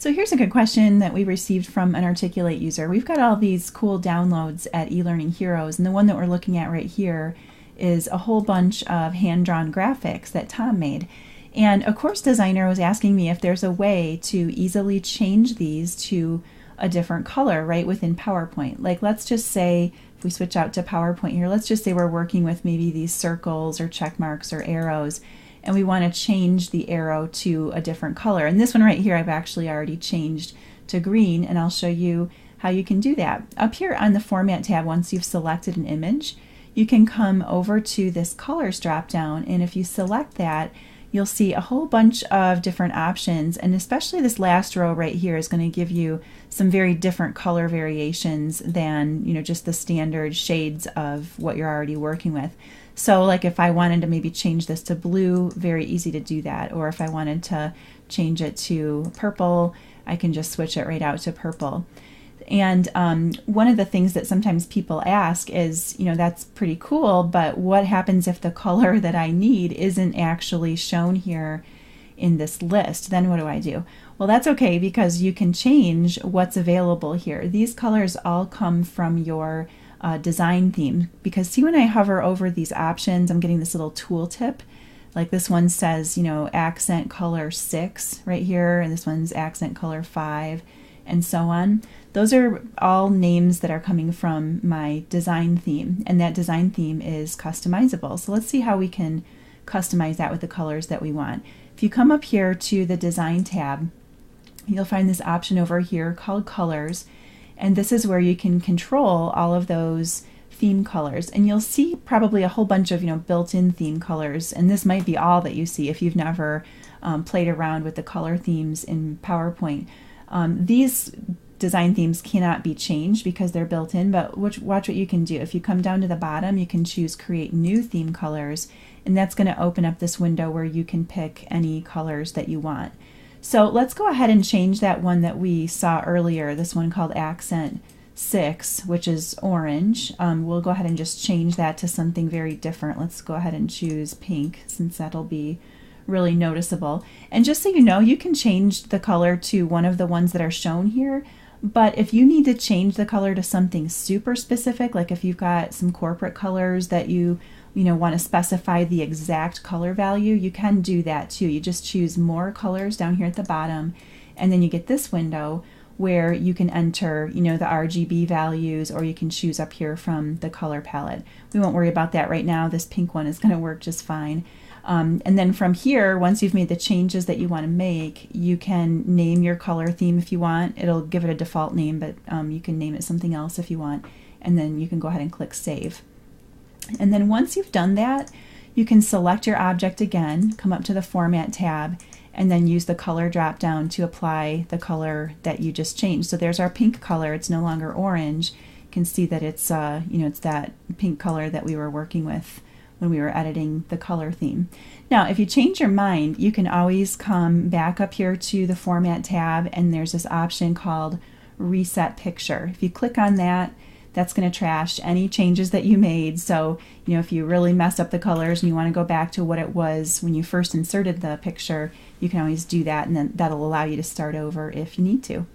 So here's a good question that we received from an Articulate user. We've got all these cool downloads at eLearning Heroes, and the one that we're looking at right here is a whole bunch of hand-drawn graphics that Tom made. And a course designer was asking me if there's a way to easily change these to a different color right within PowerPoint. Like, let's just say, if we switch out to PowerPoint here, let's just say we're working with maybe these circles or check marks or arrows, and we want to change the arrow to a different color. And this one right here I've actually already changed to green, and I'll show you how you can do that. Up here on the Format tab, once you've selected an image, you can come over to this Colors drop down, and if you select that, you'll see a whole bunch of different options, and especially this last row right here is going to give you some very different color variations than, you know, just the standard shades of what you're already working with. So like if I wanted to maybe change this to blue, very easy to do that. Or if I wanted to change it to purple, I can just switch it right out to purple. And one of the things that sometimes people ask is, you know, that's pretty cool, but what happens if the color that I need isn't actually shown here in this list? Then what do I do? Well, that's okay, because you can change what's available here. These colors all come from your design theme, because see, when I hover over these options, I'm getting this little tooltip. Like this one says, you know, accent color 6 right here, and this one's accent color 5, and so on. Those are all names that are coming from my design theme, and that design theme is customizable. So let's see how we can customize that with the colors that we want. If you come up here to the Design tab, you'll find this option over here called Colors, and this is where you can control all of those theme colors. And you'll see probably a whole bunch of, you know, built-in theme colors, and this might be all that you see if you've never played around with the color themes in PowerPoint. These design themes cannot be changed because they're built in, but watch what you can do. If you come down to the bottom, you can choose Create New Theme Colors, and that's going to open up this window where you can pick any colors that you want. So let's go ahead and change that one that we saw earlier, this one called Accent 6, which is orange. We'll go ahead and just change that to something very different. Let's go ahead and choose pink, since that'll be really noticeable. And just so you know, you can change the color to one of the ones that are shown here, but if you need to change the color to something super specific, like if you've got some corporate colors that you want to specify the exact color value, you can do that too. You just choose More Colors down here at the bottom, and then you get this window where you can enter, you know, the RGB values, or you can choose up here from the color palette. We won't worry about that right now. This pink one is going to work just fine. And then from here, once you've made the changes that you want to make, you can name your color theme if you want. It'll give it a default name, but you can name it something else if you want, and then you can go ahead and click Save. And then once you've done that, you can select your object again, come up to the Format tab, and then use the color drop down to apply the color that you just changed. So there's our pink color. It's no longer orange. You can see that it's it's that pink color that we were working with when we were editing the color theme. Now, if you change your mind, you can always come back up here to the Format tab, and there's this option called Reset Picture. If you click on that, that's going to trash any changes that you made. So, you know, if you really mess up the colors and you want to go back to what it was when you first inserted the picture, you can always do that, and then that'll allow you to start over if you need to.